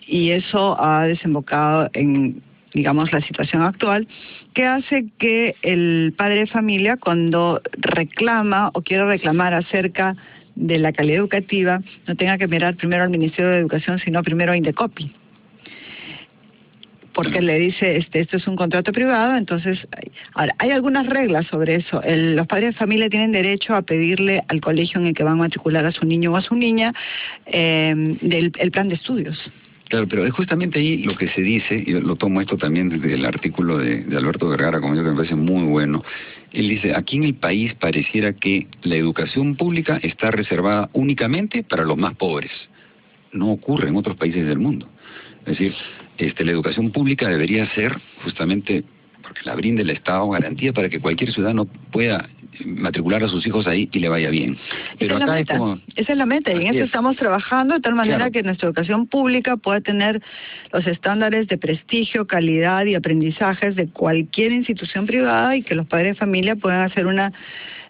A: Y eso ha desembocado en, digamos, la situación actual, que hace que el padre de familia, cuando reclama o quiere reclamar acerca de la calidad educativa, no tenga que mirar primero al Ministerio de Educación, sino primero a Indecopi. Porque le dice, esto es un contrato privado, entonces hay algunas reglas sobre eso. Los padres de familia tienen derecho a pedirle al colegio en el que van a matricular a su niño o a su niña el plan de estudios.
B: Claro, pero es justamente ahí lo que se dice, y lo tomo esto también desde el artículo de Alberto Vergara, como yo, que me parece muy bueno. Él dice, aquí en el país pareciera que la educación pública está reservada únicamente para los más pobres. No ocurre en otros países del mundo. Es decir, la educación pública debería ser justamente, porque la brinda el Estado, garantía para que cualquier ciudadano pueda matricular a sus hijos ahí y le vaya bien. Pero acá es como...
A: Esa es la meta, y en eso estamos trabajando de tal manera que nuestra educación pública pueda tener los estándares de prestigio, calidad y aprendizajes de cualquier institución privada, y que los padres de familia puedan hacer una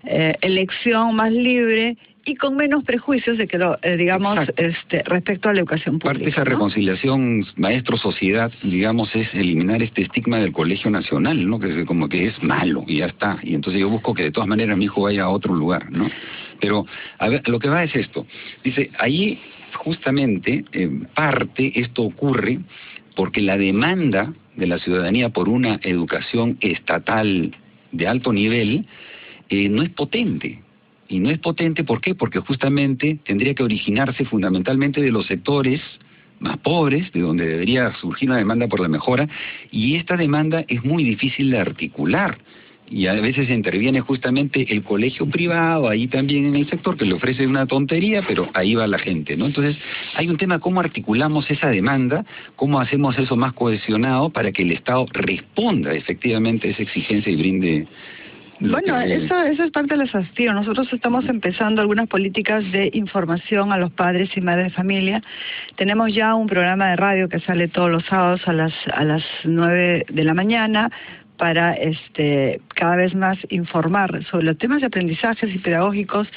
A: elección más libre y con menos prejuicios de que digamos, respecto a la educación pública.
B: Parte de esa reconciliación maestro-sociedad, digamos, es eliminar este estigma del colegio nacional, ¿no? Que como que es malo y ya está. Y entonces yo busco que de todas maneras mi hijo vaya a otro lugar, ¿no? Pero, a ver, lo que va es esto. Dice, ahí justamente, esto ocurre porque la demanda de la ciudadanía por una educación estatal de alto nivel no es potente. Y no es potente, ¿por qué? Porque justamente tendría que originarse fundamentalmente de los sectores más pobres, de donde debería surgir una demanda por la mejora, y esta demanda es muy difícil de articular. Y a veces interviene justamente el colegio privado, ahí también en el sector, que le ofrece una tontería, pero ahí va la gente, ¿no? Entonces, hay un tema, ¿cómo articulamos esa demanda? ¿Cómo hacemos eso más cohesionado para que el Estado responda efectivamente a esa exigencia y brinde...
A: Bueno, eso es parte del desafío. Nosotros estamos empezando algunas políticas de información a los padres y madres de familia. Tenemos ya un programa de radio que sale todos los sábados a las 9 de la mañana para cada vez más informar sobre los temas de aprendizajes y pedagógicos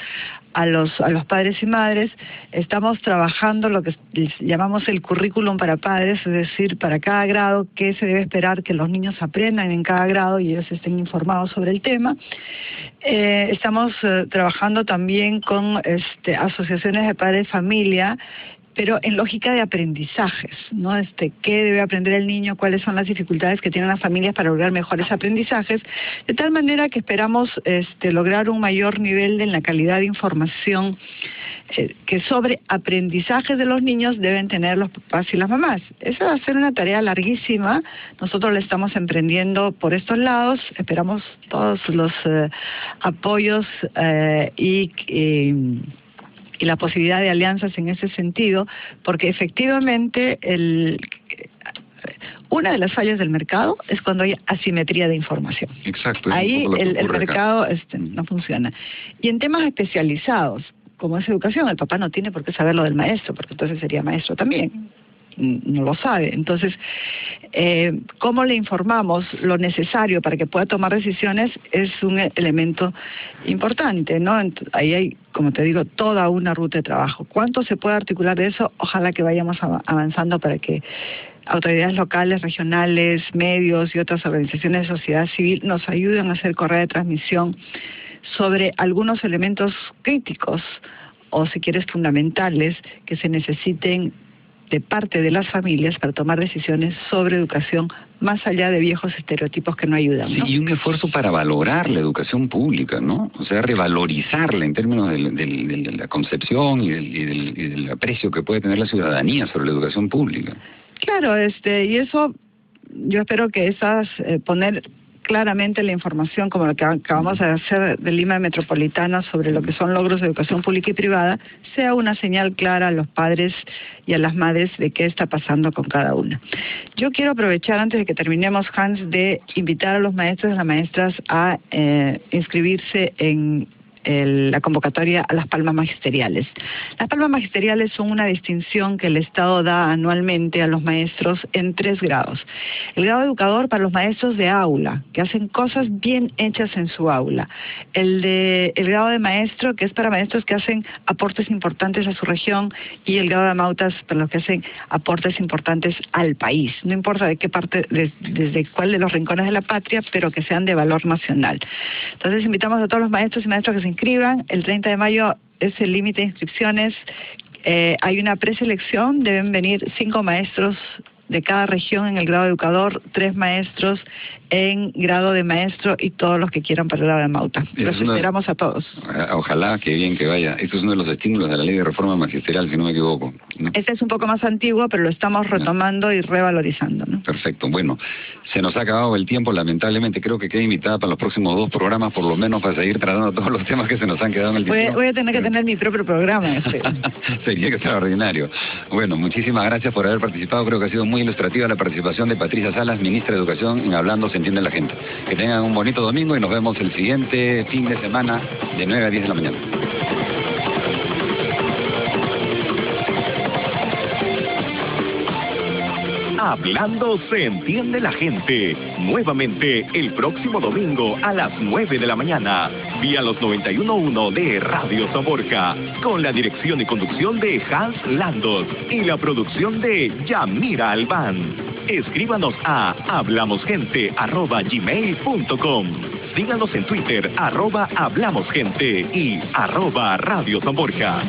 A: a los padres y madres. Estamos trabajando lo que llamamos el currículum para padres, es decir, para cada grado, qué se debe esperar que los niños aprendan en cada grado y ellos estén informados sobre el tema. Estamos trabajando también con asociaciones de padres de familia, pero en lógica de aprendizajes, ¿no? ¿Qué debe aprender el niño? ¿Cuáles son las dificultades que tienen las familias para lograr mejores aprendizajes? De tal manera que esperamos lograr un mayor nivel en la calidad de información que sobre aprendizajes de los niños deben tener los papás y las mamás. Esa va a ser una tarea larguísima. Nosotros la estamos emprendiendo por estos lados. Esperamos todos los apoyos y la posibilidad de alianzas en ese sentido, porque efectivamente una de las fallas del mercado es cuando hay asimetría de información.
B: Exacto.
A: Ahí el mercado no funciona. Y en temas especializados, como es educación, el papá no tiene por qué saber lo del maestro, porque entonces sería maestro también. No lo sabe. Entonces, ¿cómo le informamos lo necesario para que pueda tomar decisiones? Es un elemento importante, ¿no? Ahí hay, como te digo, toda una ruta de trabajo. ¿Cuánto se puede articular de eso? Ojalá que vayamos avanzando para que autoridades locales, regionales, medios y otras organizaciones de sociedad civil nos ayuden a hacer correa de transmisión sobre algunos elementos críticos o, si quieres, fundamentales que se necesiten de parte de las familias para tomar decisiones sobre educación más allá de viejos estereotipos que no ayudan, ¿no?
B: Sí, y un esfuerzo para valorar la educación pública, ¿no? O sea, revalorizarla en términos de la concepción y del aprecio que puede tener la ciudadanía sobre la educación pública.
A: Claro, y eso yo espero que esas poner claramente la información, como lo que acabamos de hacer de Lima Metropolitana sobre lo que son logros de educación pública y privada, sea una señal clara a los padres y a las madres de qué está pasando con cada una. Yo quiero aprovechar, antes de que terminemos, Hans, de invitar a los maestros y a las maestras a inscribirse en la convocatoria a las palmas magisteriales. Las palmas magisteriales son una distinción que el Estado da anualmente a los maestros en 3 grados. El grado educador para los maestros de aula, que hacen cosas bien hechas en su aula. El grado de maestro, que es para maestros que hacen aportes importantes a su región, y el grado de mautas para los que hacen aportes importantes al país. No importa de qué parte, desde cuál de los rincones de la patria, pero que sean de valor nacional. Entonces invitamos a todos los maestros y maestras que se inscriban. El 30 de mayo es el límite de inscripciones. Hay una preselección, deben venir 5 maestros de cada región en el grado de educador, 3 maestros en grado de maestro y todos los que quieran para el grado de mauta. Los esperamos a todos.
B: Ojalá, que bien que vaya. Esto es uno de los estímulos de la ley de reforma magisterial, si no me equivoco, ¿no?
A: Este es un poco más antiguo, pero lo estamos retomando y revalorizando, ¿no?
B: Perfecto. Bueno, se nos ha acabado el tiempo, lamentablemente. Creo que queda invitada para los próximos 2 programas, por lo menos, para seguir tratando todos los temas que se nos han quedado en el tiempo.
A: Voy a tener que tener mi propio programa.
B: Sería extraordinario. Bueno, muchísimas gracias por haber participado. Creo que ha sido muy ilustrativa la participación de Patricia Salas, ministra de Educación, en Hablando se entiende la gente. Que tengan un bonito domingo y nos vemos el siguiente fin de semana de 9 a 10 de la mañana.
C: Hablando se entiende la gente. Nuevamente el próximo domingo a las 9 de la mañana. Vía los 91.1 de Radio Zamorca. Con la dirección y conducción de Hans Landos. Y la producción de Yamira Albán. Escríbanos a hablamosgente@gmail.com. Síganos en Twitter @hablamosgente y @Radio Zamorca.